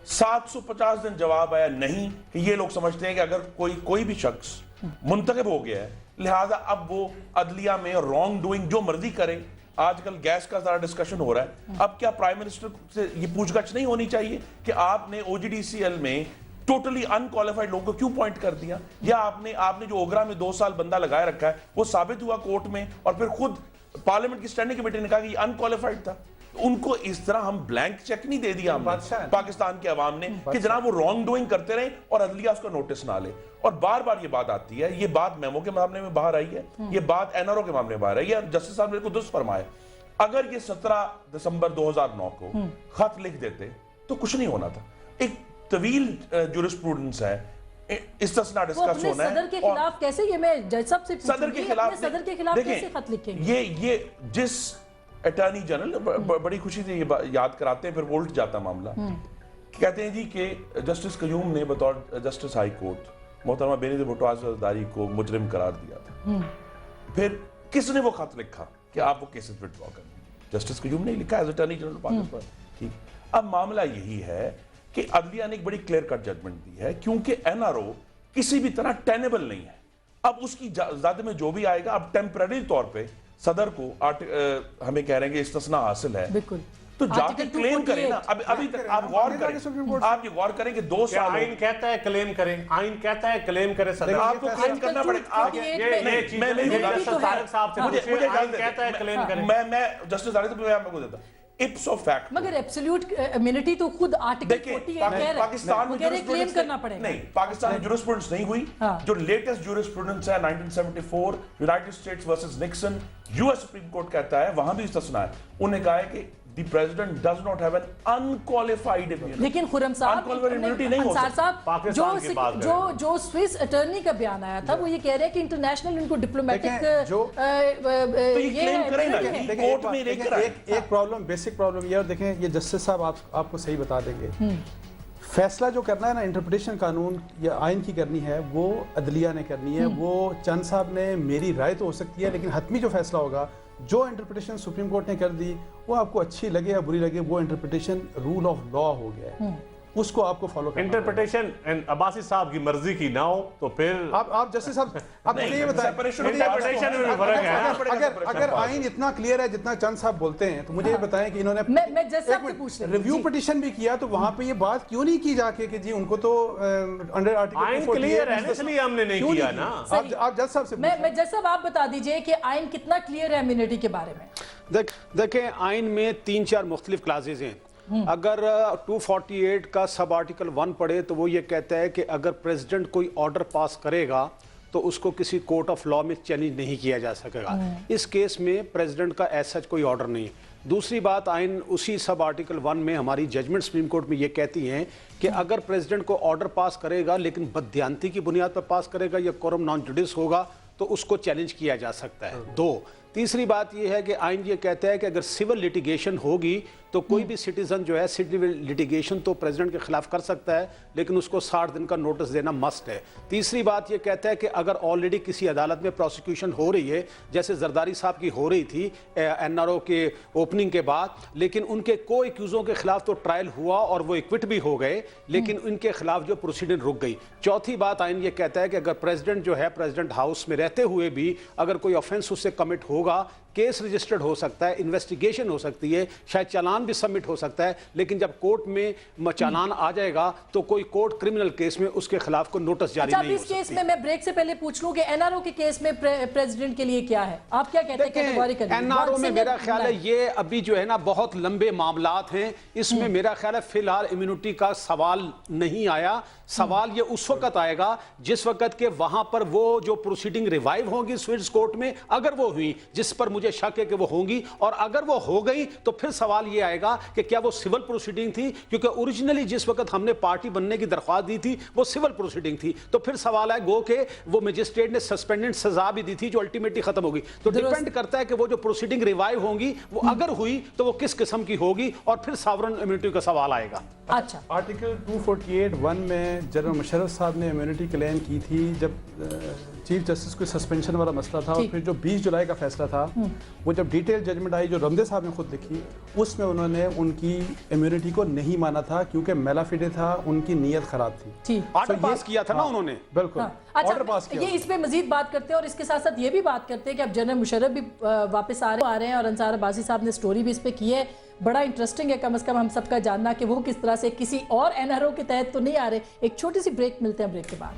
750 दिन जवाब आया नहीं, कि ये लोग समझते हैं कि अगर कोई भी शख्स मुंतखब हो गया है, लिहाजा अब वो अदलिया में रॉन्ग डूइंग जो मर्जी करे। आजकल गैस का सारा डिस्कशन हो रहा है, अब क्या प्राइम मिनिस्टर से ये पूछगछ नहीं होनी चाहिए कि आपने OGDCL में टोटली अनक्वालिफाइड लोगों को क्यों पॉइंट कर दिया, या आपने जो ओगरा में 2 साल बंदा लगाए रखा है वो साबित हुआ कोर्ट में, और फिर खुद पार्लियामेंट की स्टैंडिंग कमेटी ने कहा कि ये अनक्वालिफाइड था। उनको इस तरह हम ब्लैंक चेक नहीं दे दिया पाकिस्तान के अवाम ने कि जनाब वो रॉन्ग डूइंग करते रहे और अदलिया उसका नोटिस ना ले। और बार बार ये बात आती है, ये बात मेमो के मामले में बाहर आई है, ये बात NRO के मामले में बाहर आई है, और जस्टिस साहब ने को दुरुस्त फरमाया, अगर ये 17 दिसंबर 2009 को खत लिख देते तो कुछ नहीं होना था। एक तवील जुरिस्प्रूडेंस है, इस्तिस्ना डिस्कस होना है। सदर के खिलाफ कैसे, ये मैं जज साहब से सदर के खिलाफ कैसे खत लिखेंगे? ये जिस अटॉर्नी जनरल बड़ी खुशी से ये याद कराते हैं, फिर वो उल्ट जाता मामला। कहते हैं जी कि जस्टिस कयूम ने बतौर जस्टिस हाई कोर्ट मोहतरमा बेनज़ीर भुट्टो आज़ादारी को मुजरिम करार दिया था। फिर किसने वो खत लिखा कि आप वो केसेस विथड्रॉ करें? जस्टिस कयूम ने लिखा एज अटॉर्नी जनरल पाकिस्तान। ठीक, अब मामला यही है कि अदलिया ने एक बड़ी क्लियर कट जजमेंट दी है, क्योंकि NRO किसी भी तरह टेनेबल नहीं है। अब उसकी ज़द में जो भी आएगा, अब टेम्पररी तौर पे सदर को हमें कह रहे हैं कि इस्तिस्ना हासिल है, बिल्कुल, तो जाके क्लेम करें ना। अभी तक आप गौर करें, आप ये गौर करें कि 2 साल आइन कहता है क्लेम करें, आइन कहता है क्लेम करें, सदर आपको क्लेम करना पड़ेगा। मैं जस्टिस आपको देता इप्सो फैक्ट, मगर एब्सोल्यूट इम्यूनिटी तो खुद आर्टिकल 48 कह रहा है, पाकिस्तान में क्लेम करना पड़ेगा। नहीं, पाकिस्तान में जुरिस्प्रूडेंस नहीं हुई। जो लेटेस्ट जुरिस्प्रूडेंस है 1974 United states versus Nixon, US supreme court कहता है, वहां भी इस्तिस्ना है। उन्होंने कहा है कि the president does not have an unqualified immunity। लेकिन खुरम साहब, अंसार साहब, जो स्विस अटॉर्नी का बयान आया था, वो ये कह रहे हैं कि इंटरनेशनल इनको डिप्लोमेटिक एक प्रॉब्लम, बेसिक प्रॉब्लम ये, और देखें ये जस्टिस साहब आपको सही बता देंगे, फैसला जो करना है ना, इंटरप्रिटेशन कानून या आइन की करनी है, वो अदलिया ने करनी है। वो चंद साहब ने, मेरी राय तो हो सकती है, लेकिन हतमी जो फैसला होगा, जो इंटरप्रिटेशन सुप्रीम कोर्ट ने कर दी, वो आपको अच्छी लगे या बुरी लगे, वो इंटरप्रिटेशन रूल ऑफ लॉ हो गया है, उसको आपको फॉलो करना। इंटरप्रिटेशन अब्बासी साहब की मर्जी की ना हो तो फिर आप जस्टिस साहब, आप मुझे ये बताएं, अगर आइन इतना क्लियर है जितना चंद साहब बोलते हैं, तो मुझे ये बताएं कि इन्होंने रिव्यू पिटीशन भी किया, तो वहां पे ये बात क्यों नहीं की जाके कि जी उनको तो अंडर आर्टिकल आइन क्लियर है, इसलिए हमने नहीं किया ना। आप जज साहब से, मैं जज साहब आप बता दीजिए कि आइन कितना क्लियर है इम्यूनिटी के बारे में? देखें, आइन में 3-4 मुख्तलिफ क्लासेज हैं। अगर 248 का सब आर्टिकल 1 पढ़े तो वो ये कहता है कि अगर प्रेसिडेंट कोई ऑर्डर पास करेगा तो उसको किसी कोर्ट ऑफ लॉ में चैलेंज नहीं किया जा सकेगा। इस केस में प्रेसिडेंट का ऐसा कोई ऑर्डर नहीं है। दूसरी बात, आइन उसी सब आर्टिकल 1 में हमारी जजमेंट सुप्रीम कोर्ट में ये कहती हैं कि अगर प्रेसिडेंट को ऑर्डर पास करेगा लेकिन बदयांती की बुनियाद पर पास करेगा या कोरम नॉन जुडिस होगा तो उसको चैलेंज किया जा सकता है। 2, तीसरी बात यह है कि आइन ये कहता है कि अगर सिविल लिटिगेशन होगी तो कोई भी सिटीजन जो है सिविल लिटिगेशन तो प्रेसिडेंट के खिलाफ कर सकता है, लेकिन उसको 60 दिन का नोटिस देना मस्ट है। तीसरी बात ये कहता है कि अगर ऑलरेडी किसी अदालत में प्रोसिक्यूशन हो रही है, जैसे जरदारी साहब की हो रही थी NRO के ओपनिंग के बाद, लेकिन उनके को एक्यूजों के खिलाफ तो ट्रायल हुआ और वो एक्विट भी हो गए, लेकिन उनके खिलाफ जो प्रोसीडिंग रुक गई। चौथी बात, आइन ये कहता है कि अगर प्रेसिडेंट जो है प्रेसिडेंट हाउस में रहते हुए भी अगर कोई ऑफेंस उससे कमिट होगा, केस रजिस्टर्ड हो सकता है, इन्वेस्टिगेशन हो सकती है, शायद चालान भी सबमिट हो सकता है, लेकिन जब कोर्ट में चालान आ जाएगा तो कोई कोर्ट क्रिमिनल केस में उसके खिलाफ कोई नोटिस जारी नहीं हो सकती। इस केस में मैं ब्रेक से पहले पूछ लूं कि NRO के केस में प्रेसिडेंट के लिए क्या है, आप क्या कहते हैं? कैटेगोरिकल NRO में मेरा ख्याल है ये अभी जो है ना बहुत लंबे मामलात हैं, इसमें मेरा ख्याल है फिलहाल इम्यूनिटी का सवाल नहीं आया। सवाल ये उस वक्त आएगा जिस वक्त के वहां पर वो जो प्रोसीडिंग रिवाइव होंगी स्विस कोर्ट में, अगर वो हुई, जिस पर मुझे शक है कि वो होंगी, और अगर वो हो गई तो फिर सवाल ये आएगा कि क्या वो सिविल प्रोसीडिंग थी, क्योंकि ओरिजिनली जिस वक्त हमने पार्टी बनने की दरख्वास्त दी थी वो सिविल प्रोसीडिंग थी। तो फिर सवाल है गो के वो मजिस्ट्रेट ने सस्पेंडेड सजा भी दी थी जो अल्टीमेटली खत्म होगी। तो डिपेंड करता है कि वो जो प्रोसीडिंग रिवाइव होंगी वो अगर हुई तो वो किस किस्म की होगी, और फिर सॉवरेन इम्यूनिटी का सवाल आएगा। अच्छा, आर्टिकल 248(1) में जनरल मुशर्रफ साहब ने इम्यूनिटी क्लेम की थी जब चीफ जस्टिस को सस्पेंशन वाला मसला था, और फिर जो 20 जुलाई का फैसला था वो जब डिटेल जजमेंट आई जो रमदे साहब ने खुद लिखी, उसमें उन्होंने उनकी इम्यूनिटी को नहीं माना था क्योंकि मेलाफिडे था, उनकी नीयत खराब थी। ठीक, ऑर्डर पास किया था ना उन्होंने, बिल्कुल ऑर्डर पास अच्छा, किया। ये इस पे मजीद बात करते हैं और इसके साथ साथ ये भी बात करते हैं कि अब जनरल मुशर्रफ भी वापस आ रहे हैं और अंसार अब्बासी साहब ने स्टोरी भी इस पे की है। बड़ा इंटरेस्टिंग है कम से कम हम सबका जानना कि वो किस तरह से किसी और एनआरओ के तहत तो नहीं आ रहे। एक छोटी सी ब्रेक, मिलते हैं ब्रेक के बाद।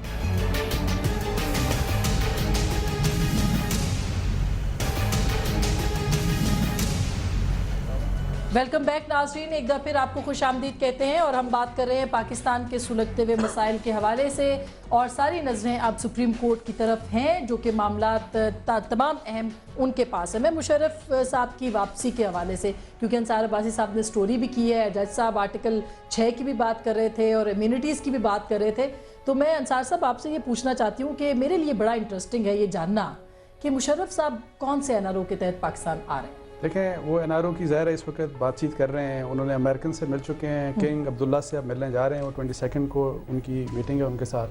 वेलकम बैक नाज़रीन, एक बार फिर आपको खुश आमदीद कहते हैं और हम बात कर रहे हैं पाकिस्तान के सुलगते हुए मसाइल के हवाले से और सारी नज़रें अब सुप्रीम कोर्ट की तरफ हैं जो कि मामलात तमाम अहम उनके पास है। मैं मुशर्रफ साहब की वापसी के हवाले से, क्योंकि अंसार अब्बासी साहब ने स्टोरी भी की है, जज साहब आर्टिकल 6 की भी बात कर रहे थे और इम्यूनिटीज़ की भी बात कर रहे थे, तो मैं अंसार साहब आपसे ये पूछना चाहती हूँ कि मेरे लिए बड़ा इंटरेस्टिंग है ये जानना कि मुशर्रफ साहब कौन से एनआरओ के तहत पाकिस्तान आ रहे हैं। देखें, वो एनआरओ की ज़ाहिर है इस वक्त बातचीत कर रहे हैं, उन्होंने अमेरिकन से मिल चुके हैं, किंग अब्दुल्ला से अब मिलने जा रहे हैं, वो 22 को उनकी मीटिंग है उनके साथ।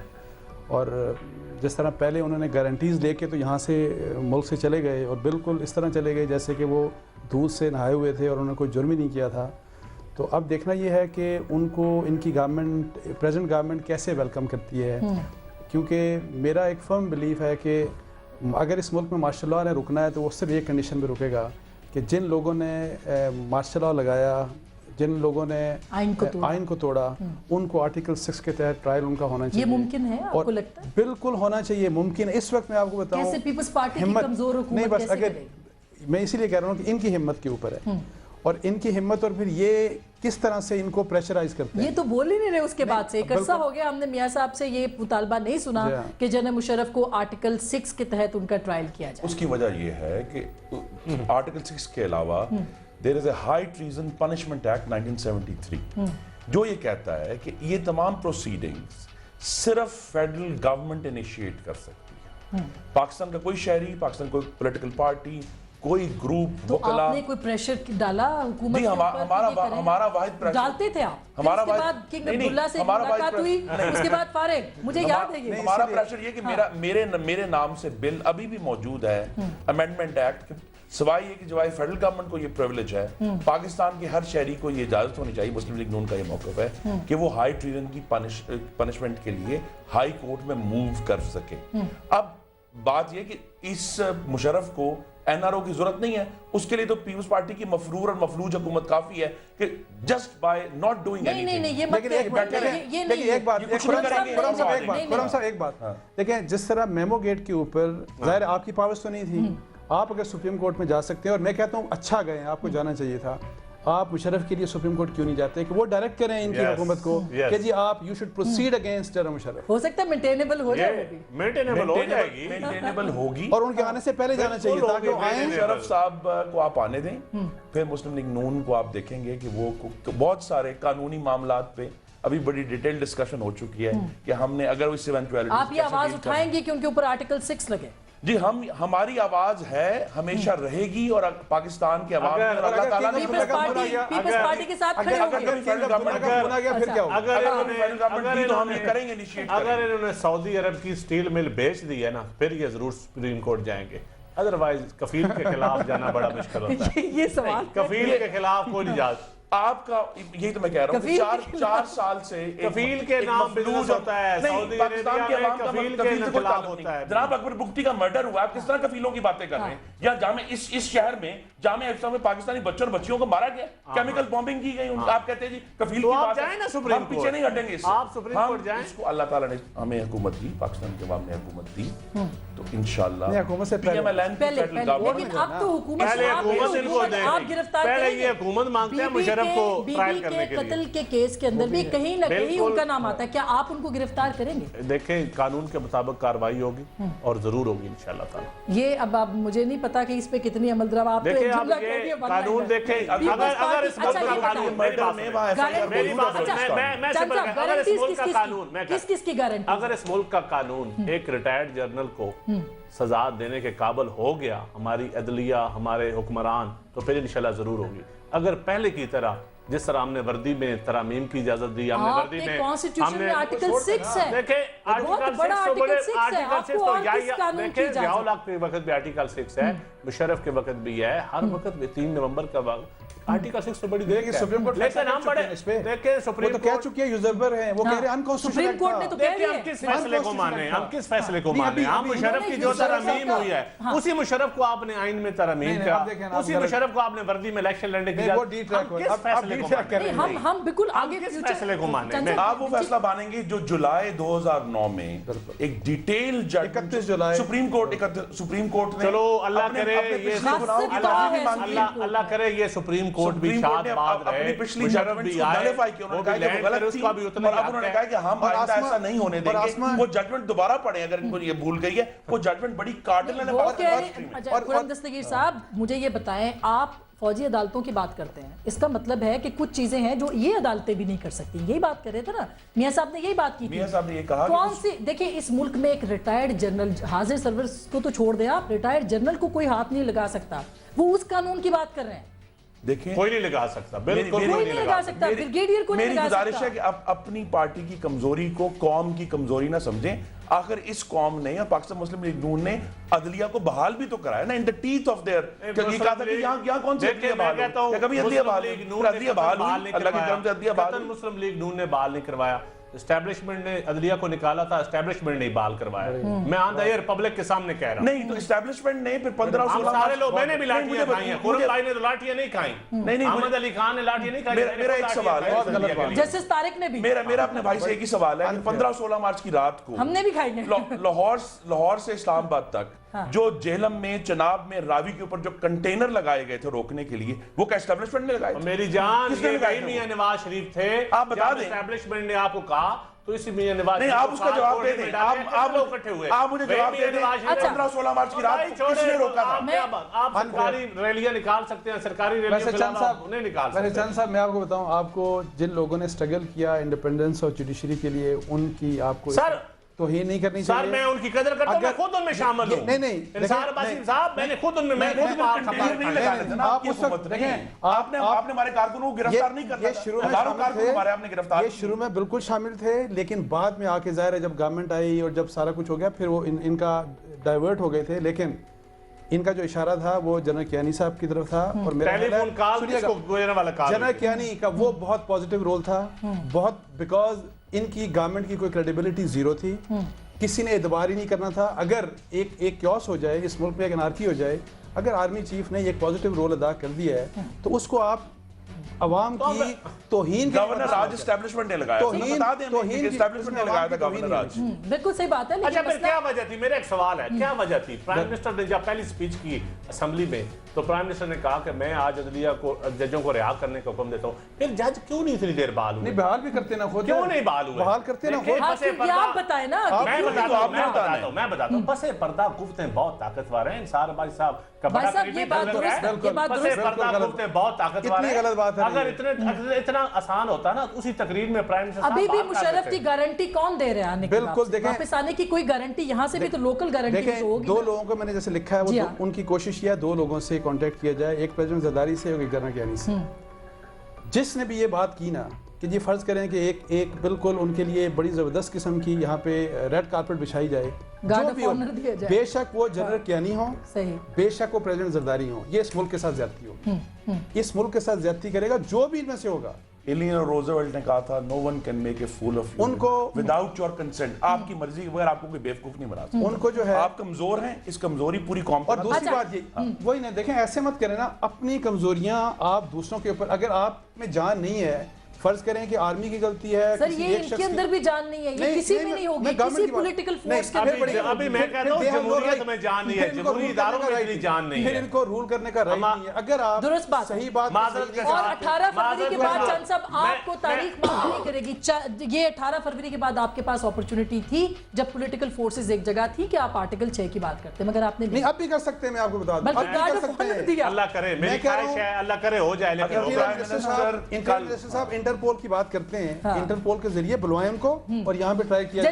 और जिस तरह पहले उन्होंने गारंटीज़ लेके तो यहाँ से मुल्क से चले गए और बिल्कुल इस तरह चले गए जैसे कि वो दूध से नहाए हुए थे और उन्होंने कोई जुर्म ही नहीं किया था। तो अब देखना ये है कि उनको इनकी गवर्नमेंट, प्रेजेंट गवर्नमेंट कैसे वेलकम करती है, क्योंकि मेरा एक फर्म बिलीफ है कि अगर इस मुल्क में मार्शल लॉ ने रुकना है तो वो सिर्फ एक कंडीशन में रुकेगा कि जिन लोगों ने मार्शल लॉ लगाया, जिन लोगों ने आइन को तोड़ा उनको आर्टिकल 6 के तहत ट्रायल उनका होना चाहिए। ये मुमकिन है आपको लगता है? बिल्कुल होना चाहिए, मुमकिन है। इस वक्त मैं आपको बताऊं, कैसे पीपल्स पार्टी की कमजोर हुकूमत नहीं, बस कैसे अगर करेगी? मैं इसीलिए कह रहा हूँ कि इनकी हिम्मत के ऊपर है और इनकी हिम्मत, और फिर ये किस तरह से इनको प्रेशराइज करते हैं। ये तो बोल ही नहीं रहे उसके बाद से एक अरसा हो गया, हमने मियां साहब से ये मुतालबा नहीं सुना कि जनरल मुशर्रफ को आर्टिकल 6 के तहत उनका ट्रायल किया जाए। उसकी वजह ये है कि आर्टिकल 6 के अलावा there is a high treason punishment act 1973 जो ये कहता है कि ये तमाम प्रोसीडिंग्स सिर्फ फेडरल गवर्नमेंट इनिशिएट कर सकती है। पाकिस्तान का कोई शहरी, पाकिस्तान कोई पॉलिटिकल पार्टी, कोई ग्रुप, तो वकला, आपने कोई प्रेशर डाला हुकूमत नहीं, के ऊपर कि ये करें? हमारा वाहिद प्रेशर डालते थे आप, हमारा उसके बाद किंग नहीं, अब्दुल्ला से हमारा मुलाकात हुई, वाहिद उसके बाद फारिग, मुझे याद है ये। हमारा प्रेशर ये कि मेरे नाम से बिल अभी भी मौजूद है, अमेंडमेंट एक्ट, सिवाय ये कि जवाब फेडरल गवर्नमेंट को ये प्रिविलेज है, पाकिस्तान के हर शहरी को ये इजाजत होनी चाहिए, मुस्लिम लीग नून का ये मौक़िफ़ है कि वो हाई ट्रीजन की पनिशमेंट के लिए हाई कोर्ट में मूव कर सके। अब बात ये कि इस मुशर्रफ को एनआरओ की जरूरत नहीं है, उसके लिए तो पीपल्स पार्टी की मफरूर और मफलूज हुकूमत काफी है कि just by not doing anything. नहीं, ये मत लेकिन एक बात देखिए, जिस तरह मेमो गेट के ऊपर जाहिर आपकी पावर्स तो नहीं थी, आप अगर सुप्रीम कोर्ट में जा सकते हैं, और मैं कहता हूँ अच्छा गए, आपको जाना चाहिए था। आप मुशर्रफ के लिए सुप्रीम कोर्ट क्यों नहीं जाते कि वो डायरेक्ट करें इनकी हुकूमत को कि जी आप you should proceed against general Musharraf. हो सकता है मेंटेनेबल हो जाए, मेंटेनेबल हो जाएगी, मेंटेनेबल होगी, और उनके आने से पहले जाना चाहिए था कि आए। मुशर्रफ साहब को आप आने दें, फिर मुस्लिम लीग नून को आप देखेंगे कि वो बहुत सारे कानूनी मामलात पे अभी बड़ी डिटेल डिस्कशन हो चुकी है कि हमने अगर इस इवेंचुअलिटी आप ये आवाज उठाएंगे कि उनके ऊपर आर्टिकल 6 लगे? जी, हमारी आवाज है, हमेशा रहेगी, और पाकिस्तान के अवाम और अल्लाह ताला ने पीपल्स पार्टी के साथ खड़े होंगे। अगर इन्होंने सऊदी अरब की स्टील मिल बेच दी है ना, फिर ये जरूर सुप्रीम कोर्ट जाएंगे, अदरवाइज कफील के खिलाफ जाना बड़ा मुश्किल होता है। ये सवाल कफील के खिलाफ कोई नहीं जाता। आपका यही तो मैं कह रहा हूँ, 4 साल से कफील के नाम बिजनेस होता है सऊदी अरेबिया में, कफील के खिलाफ होता है। जनाब अकबर बुख्ती का मर्डर हुआ, आप किस तरह कफीलों की बातें कर रहे हैं? या जामे इस शहर में जामे अफ्सा में पाकिस्तानी बच्चों और बच्चियों को मारा गया, केमिकल बॉम्बिंग की गई, आप कहते हैं जी कफील की बात है, हम पीछे नहीं हटेंगे इससे। आप सुप्रीम कोर्ट जाएं, इसको अल्लाह ताला ने हमें हुकूमत दी, पाकिस्तान के अवाम ने हुकूमत दी, तो इंशाल्लाह हुकूमत से पहले, लेकिन अब तो हुकूमत आप गिरफ्तार पहले ये हुकूमत मांगते हैं मुशर्रफ को ट्रायल करने के लिए। कत्ल के केस के अंदर भी कहीं ना कहीं उनका नाम आता है, क्या आप उनको गिरफ्तार करेंगे? देखें, कानून के मुताबिक कार्रवाई होगी और जरूर होगी इंशाल्लाह ताला। ये अब आप मुझे नहीं पता कि इस पे कितनी अमलदरामद आप देखें, आप ये कानून देखें, अगर इस मुल्क का कानून, किस की गारंटी? अगर इस मुल्क का कानून एक रिटायर्ड जनरल को सजा देने के काबिल हो गया, हमारी अदलिया, हमारे हुक्मरान, तो फिर इंशाल्लाह जरूर होगी। अगर पहले की तरह जिस तरह हमने वर्दी में तरामीम की इजाजत दी, हमने वर्दी आपके में कॉन्स्टिट्यूशन में आर्टिकल 6 है। देखें बहुत आर्टिकल बड़ा 6 तो बड़े आर्टिकल 6 है। आर्टिकल 6 आपको तो और किस कानून की देखें इजाजत? जियाउल हक के वक्त भी आर्टिकल 6 है, मुशर्रफ के वक्त भी है, हर वक्त भी 3 नवंबर का वक्त आर्टिकल 6 तो बड़ी देर देखिए सुप्रीम कोर्ट लेकिन हम बड़े देखें वो सुप्रीम तो कह कोर्ट चुकी है यूजर्बर हैं, वो कह रहे हैं अनकॉन्स्टिट्यूशनल। सुप्रीम कोर्ट ने तो कह देखिए हम दिया किस फैसले को माने, हम किस फैसले को नहीं, माने, हम अभी मुशर्रफ की जो मुशर्रफ तरमीम का- हुई है हाँ। उसी मुशर्रफ को आपने आइन में तरमीम नहीं, किया, आप देखें ना, आप उसी गलत- मुशर्रफ को आपने वर्दी में इलेक्शन लड़ने की नहीं, वो इजाजत- डी ट्रैक हम हो, किस अब फैसले डी को ट्रैक माने? कर रहे हैं। नहीं, हम बिल्कुल हम आगे किस फ्यूचर फैसले को माने? चंचल, आप वो फैसला मानेंगे जो जुलाई 2009 में एक डिटेल 31 जुलाई सुप्रीम कोर्ट ने चलो अल्लाह अपने- करे अपने ये पिछले गुनाहों की अल्लाह माफी है, मांगी। सुप्रीम कोर्ट अल्लाह करे ये सुप्रीम कोर्ट भी सुप्रीम कोर्ट ने शाद अपनी रहे, पिछली मुशर्रफ जजमेंट भी को आए, नलिफाई किया, वो उन्होंने कहा भी कि वो लैंड गलत करे, थी उसका भी उतना और ही अब हक उन्होंने है। कहा कि हम और आइंदा आसमा- ऐसा नहीं होने और देंगे। आसमा- वो जजमेंट दोबारा पढ़े, अगर इनको ये भूल गई है, वो जजमेंट बड़ी कार्डिनल ने वो बात कह की। रहे अच्छा खुरम दस्तगीर साहब, मुझे ये बताएं, आप फौजी अदालतों की बात करते हैं, इसका मतलब है कि कुछ चीजें हैं जो ये अदालतें भी नहीं कर सकती। यही बात कर रहे थे ना मियां साहब ने, यही बात की थी। मियां साहब ने ये कहा कि कौन सी, देखिए इस मुल्क में एक रिटायर्ड जनरल, हाजिर सर्विस को तो छोड़ दें आप, रिटायर्ड जनरल को कोई हाथ नहीं लगा सकता, वो उस कानून की बात कर रहे हैं। देखें, कोई नहीं लगा सकता, बिल्कुल कोई नहीं लगा सकता, ब्रिगेडियर को नहीं मेरी लगा गुजारिश सकता। है कि आप अपनी पार्टी की कमजोरी को कौम की कमजोरी ना समझें। आखिर इस कौम ने या पाकिस्तान मुस्लिम लीग नून ने अदलिया को बहाल भी तो कराया ना, in the teeth of their. क्योंकि कहा था कि यहाँ कौन सी अदलिया बहाल हो, या कभी अदलिया बहाल हो, अदलिया बहाल हुई, अल्लाह की करम से अदलिया बहाल हुई। मुस्लिम लीग नून ने बहाल नहीं करवाया, एस्टैब्लिशमेंट ने अदलिया को निकाला था, एस्टैब्लिशमेंट ने बहाल करवाया। मैं ऑन द एयर पब्लिक के सामने कह रहा हूं, नहीं तो एस्टैब्लिशमेंट ने फिर 15-16 सारे लोग, मैंने भी लाठियां मुझे- खाई हैं, मुझे- खुरम भाई ने तो लाठियां नहीं खाई, नहीं, अहमद अली खान ने लाठियां नहीं खाई, मेरा एक सवाल है, बहुत गलत बात। जस्टिस तारिक ने भी, मेरा अपने भाई से एक ही सवाल है कि 15-16 मार्च की रात को हमने भी खाई है। लाहौर से इस्लामाबाद तक जो जेहलम में, चनाब में, रावी के ऊपर जो कंटेनर लगाए गए थे रोकने के लिए, वो क्या एस्टैब्लिशमेंट ने लगाए थे? मेरी जान, किसने ये लगाए वही थे मियां वो? नवाज शरीफ थे, आप बता दें। एस्टैब्लिशमेंट ने आपको कहा तो इसी मियां नवाज नहीं, शरीफ आप को उसका कहा, जवाब दे कोर्ट में दें। डाले, आप कितने लोग इकट्ठे हुए? आप मुझे वही जवाब मियां दे दें। नवाज शरीफ- 15-16 मार्च की रात भाई को छोड़े, किसने रोका था? आप सरकारी रैलियां निकाल सकते हैं, सरकारी रैलियों वैसे के चंद अलावा साहब, उन्हें निकाल वैसे सकते हैं। चंद साहब मैं आपको बताऊं, आपको जिन लोगों ने स्ट्रगल किया इंडिपेंडेंस और जुडिशरी के लिए, उनकी आपको सर, तोहीन नहीं करनी सर चाहिए। मैं उनकी कदर करता हूं, मैं अगर- खुद उनमें शामिल हूं। नहीं, इंसार देखें, बासिम नहीं। साहब, मैंने खुद उनमें, मैं खुद बाहर कंटेनर नहीं लगाने थे ना, आप आपकी उस वक्त हुकूमत ने। देखें, आपने हमारे कारकुनों को गिरफ्तार नहीं करना ये था। शुरू में हजारों शामिल कारकुन हमारे आपने थे, गिरफ्तार ये किए। शुरू में बिल्कुल शामिल थे, लेकिन बाद में आके जाहिर है जब गवर्नमेंट आई और जब सारा कुछ हो गया, फिर वो इनका डाइवर्ट हो गए थे। लेकिन इनका जो इशारा था वो जनरल कियानी साहब की तरफ था, और मेरा टेलीफोन कॉल किसको गुजरने वाला कॉल जनरल कियानी का वो बहुत पॉजिटिव रोल था, बहुत, बिकॉज इनकी गवर्नमेंट की कोई क्रेडिबिलिटी जीरो थी, किसी ने एतबार ही नहीं करना था। अगर एक क्योस हो जाए, इस मुल्क में एक अनार्की हो जाए, अगर आर्मी चीफ ने एक पॉजिटिव रोल अदा कर दिया है, तो उसको आप अवाम की तोहीन गवर्नर राज एस्टैब्लिशमेंट ने लगाया था। बता दें हमें कि एस्टैब्लिशमेंट ने लगाया था गवर्नर राज। बिल्कुल सही बात है, अच्छा, लेकिन फिर मसला- क्या वजह थी? मेरा एक सवाल है, क्या वजह थी? प्राइम मिनिस्टर ने जब पहली स्पीच की असेंबली में, तो प्राइम मिनिस्टर ने कहा कि मैं आज अदलिया को, जजों को रिहा करने का हुक्म देता हूं। फिर जज क्यों नहीं इतनी देर बहाल हुए? नहीं, बहाल भी करते ना खुद, क्यों नहीं बहाल हुए? बहाल करते ना देखिए, खुद। हाँ, बसे क्योंकि पर्दा- आप बताएं ना, मैं क्यों बताता तो हूं, आपने मैं बताना बताता हूं, मैं बताता हूं। पसे पर्दा गुफ्ते बहुत ताकतवर हैं इंसार भाई साहब का भाई बड़ा साहब, ये क्रिटिक बात नजर दुरुस्त है। है, ये बात पसे दुरुस्त है। पर्दा गलत- गुफ्ते बहुत ताकतवर इतनी हैं। गलत बात है अगर नहीं। इतना आसान होता ना, उसी तकरीर में प्राइम मिनिस्टर साहब अभी भी बात कर मुशर्रफ देते। की गारंटी कौन दे रहे हैं आने के बिल्कुल, बाद? देखें- वापस आने की कोई गारंटी यहाँ से भी तो लोकल गारंटी भी तो देखें, होगी दो ना। लोगों को मैंने जैसे लिखा है, वो जी हाँ। उनकी कोशिश किया 2 लोगों से कांटेक्ट किया जाए, एक प्रेसिडेंट जरदारी से और एक जनरल कियानी से। जिसने भी ये बात की ना कि जी फर्ज करें कि एक बिल्कुल उनके लिए बड़ी जबरदस्त किस्म की यहाँ पे रेड कारपेट बिछाई जाए, गार्ड जो ऑफ भी हो, ऑनर दिया जाए। बेशक वो जनरल कियानी हो, सही। बेशक वो प्रेसिडेंट जरदारी हो, ये इस मुल्क के साथ ज्यादती होगी, इस मुल्क के साथ ज्यादती करेगा जो भी इनमें से होगा। एलियनोर रूजवेल्ट ने कहा था, no one can make a fool of you उनको- विदाउट योर कंसेंट। आपकी मर्जी के बगैर आपको कोई बेवकूफ नहीं बना सकता। उनको जो है, आप कमजोर हैं, इस कमजोरी पूरी कौम और पर दूसरी अच्छा। बात ये वही ना, देखें ऐसे मत करें ना, अपनी कमजोरियां आप दूसरों के ऊपर, अगर आप में जान नहीं है, फर्ज करें कि आर्मी की गलती है, सर किसी ये एक इनके शख्स की- अंदर भी जान नहीं है, ये किसी में नहीं होगी, मैं government किसी की बात- पॉलिटिकल नहीं, फोर्स के अभी- अंदर नहीं अभी होगी। मैं कहता हूं फिर they have no जमहूरियत right- में जान नहीं है, फिर इनको जमहूरी rule इदारों करने में का इतनी right जान नहीं फिर है। इनको रूल करने का राइट नहीं है। अगर आप दुरुस्त बात है। सही बात माजरत के और साथ- 18 फरवरी के बाद माजरत- चंद साहब आपको तारीख माफ नहीं करेगी। ये 18 फरवरी के बाद आपके पास अपॉर्चुनिटी थी जब पॉलिटिकल फोर्सेस एक जगह थी कि आप आर्टिकल 6 की बात करते हैं, मगर आपने नहीं, अब भी कर सकते हैं, मैं आपको बता दूं, बल्कि अब भी गार्ड कर ऑफ सकते ऑनर हैं। दिया। अल्लाह करे, मेरी मैं कह रहा ख्वाहिश हूं- है अल्लाह करे हो जाए, लेकिन अगर होगा प्राइम नहीं। मिनिस्टर साहब इंटरपोल की बात करते हैं, हाँ। इंटरपोल के जरिए बुलवाएं उनको और यहाँ पे ट्राई किया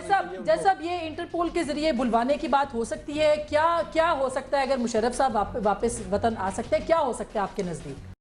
जैसा ये इंटरपोल के जरिए बुलवाने की बात हो सकती है, क्या हो सकता है अगर मुशर्रफ साहब वापस वतन आ सकते हैं, क्या हो सकता है आपके नजदीक?